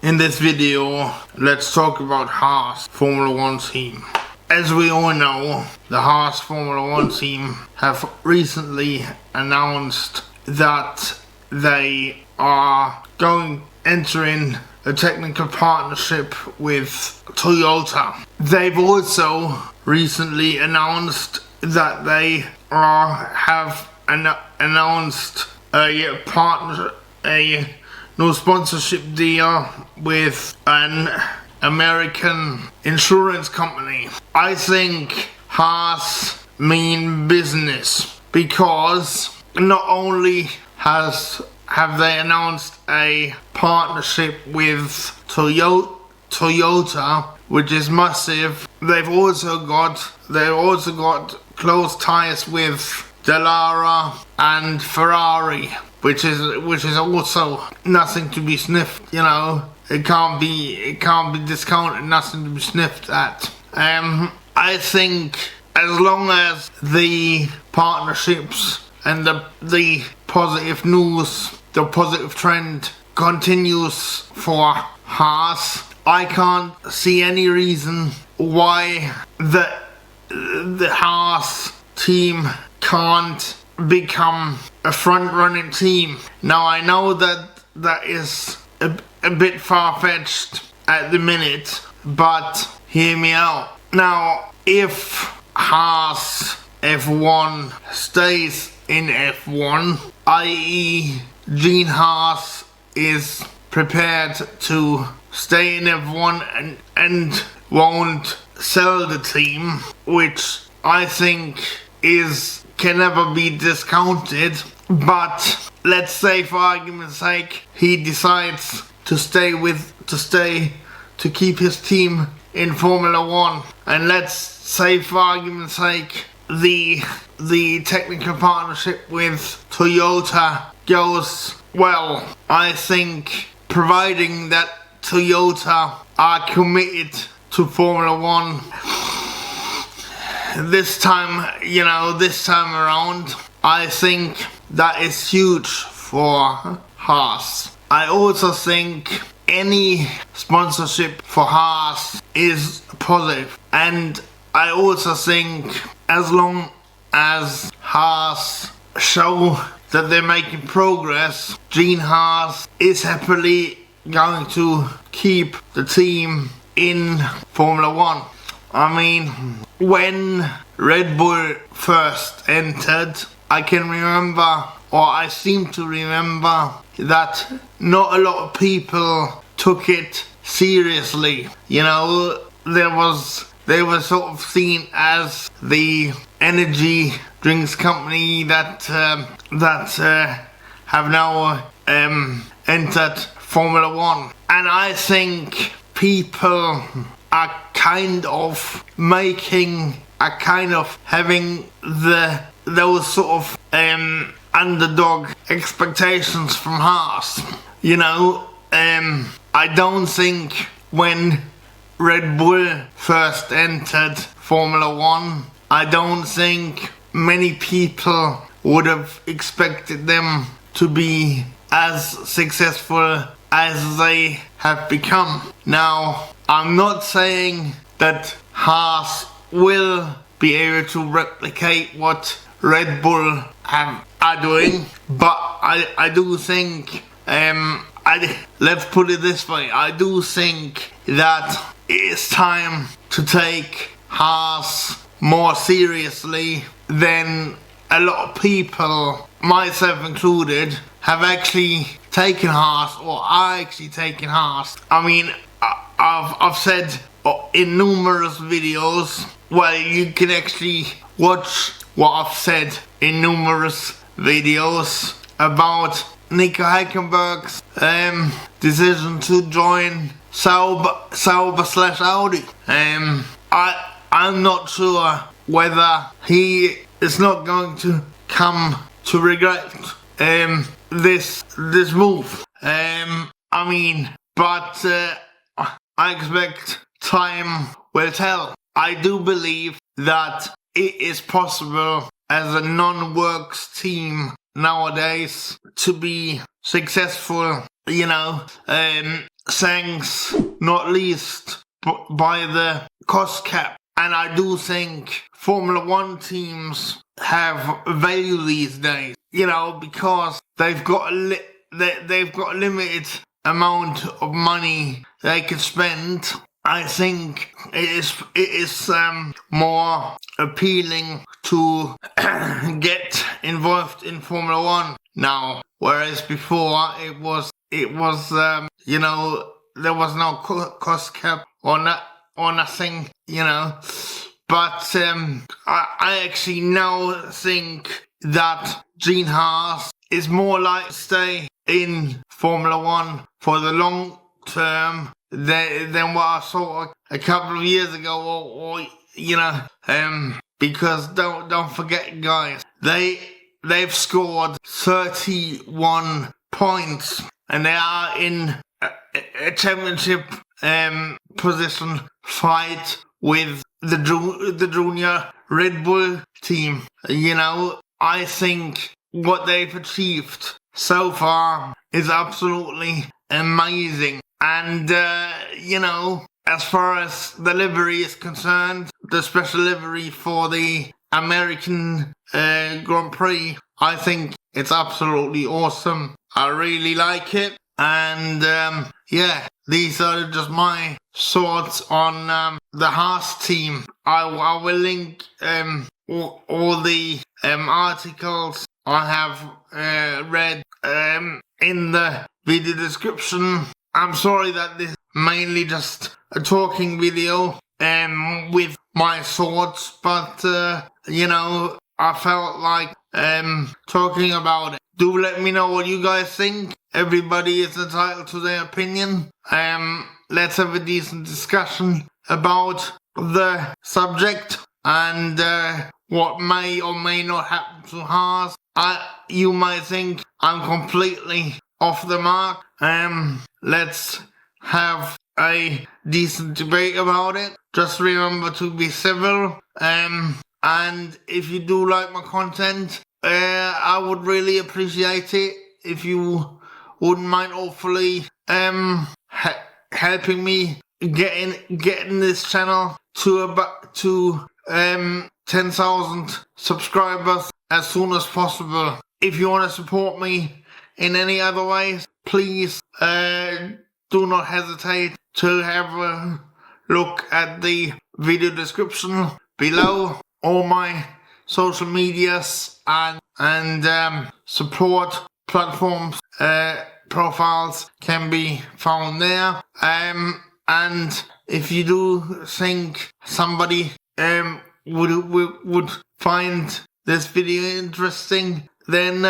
In this video, let's talk about Haas Formula 1 team. As we all know, the Haas Formula 1 team have recently announced that they are entering a technical partnership with Toyota. They've also recently announced that they have announced a no sponsorship deal with an American insurance company. I think Haas mean business, because not only have they announced a partnership with Toyota, which is massive, they've also got close ties with Dallara and Ferrari, which is also nothing to be sniffed. You know, it can't be discounted, nothing to be sniffed at. I think as long as the partnerships and the positive news, the positive trend continues for Haas, I can't see any reason why the Haas team can't become a front-running team. Now, I know that is a bit far-fetched at the minute, but hear me out. Now, if Haas F1 stays in F1, i.e. Gene Haas is prepared to stay in F1 and won't sell the team, which I think can never be discounted. But let's say, for argument's sake, he decides to keep his team in Formula 1, and let's say, for argument's sake, the technical partnership with Toyota goes well. I think, providing that Toyota are committed to Formula 1 this time around, I think that is huge for Haas. I also think any sponsorship for Haas is positive, and I also think as long as Haas show that they're making progress, Gene Haas is happily going to keep the team in Formula 1. I mean, when Red Bull first entered, I seem to remember that not a lot of people took it seriously. You know, they were sort of seen as the energy drinks company that have now entered Formula 1. And I think people are kind of having those sort of underdog expectations from Haas. You know, I don't think when Red Bull first entered Formula 1, I don't think many people would have expected them to be as successful as they have become. Now, I'm not saying that Haas will be able to replicate what Red Bull are doing, but I do think, let's put it this way, I do think that it's time to take Haas more seriously than a lot of people, myself included, have actually taken Haas, or are actually taking Haas. I mean, I've said in numerous videos, well, you can actually watch what I've said in numerous videos about Nico Hülkenberg's decision to join Sauber/Audi. I'm not sure whether he is not going to come to regret this move. I mean, but I expect time will tell. I do believe that it is possible as a non-works team nowadays to be successful thanks not least by the cost cap. And I do think Formula One teams have value these days, because they've got they've got a limited amount of money they can spend. I think it is more appealing to get involved in Formula One now, whereas before it was there was no cost cap or nothing, But I actually now think that Gene Haas is more like to stay in Formula One for the long term than what I saw a couple of years ago, because don't forget, guys, they've scored 31 points and they are in a championship position fight with the junior Red Bull team. I think what they've achieved so far is absolutely amazing. And, as far as the livery is concerned, the special livery for the American Grand Prix, I think it's absolutely awesome. I really like it. And, these are just my thoughts on the Haas team. I will link all the articles I have read in the video description. I'm sorry that this is mainly just a talking video with my thoughts, but I felt like talking about it. Do let me know what you guys think. Everybody is entitled to their opinion. Let's have a decent discussion about the subject and what may or may not happen to Haas. You might think I'm completely off the mark. Let's have a decent debate about it. Just remember to be civil. And if you do like my content, I would really appreciate it if you wouldn't mind awfully helping me getting this channel to 10,000 subscribers as soon as possible. If you want to support me in any other ways, please do not hesitate to have a look at the video description below. All my social medias and support platforms profiles can be found there. And if you do think somebody would find this video interesting, then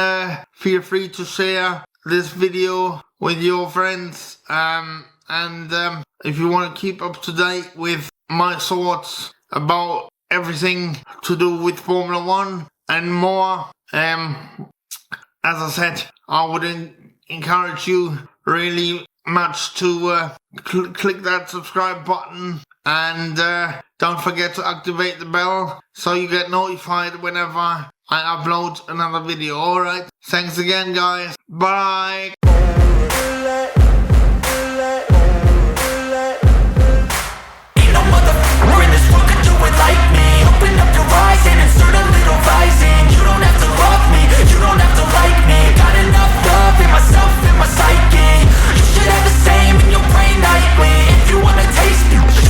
feel free to share this video with your friends. And if you want to keep up to date with my thoughts about everything to do with Formula One and more, as I said, I would encourage you really much to click that subscribe button, and don't forget to activate the bell so you get notified whenever I upload another video. Alright, thanks again, guys. Bye. Like me, open up your eyes and insert a little rising. You don't have to love me, you don't have to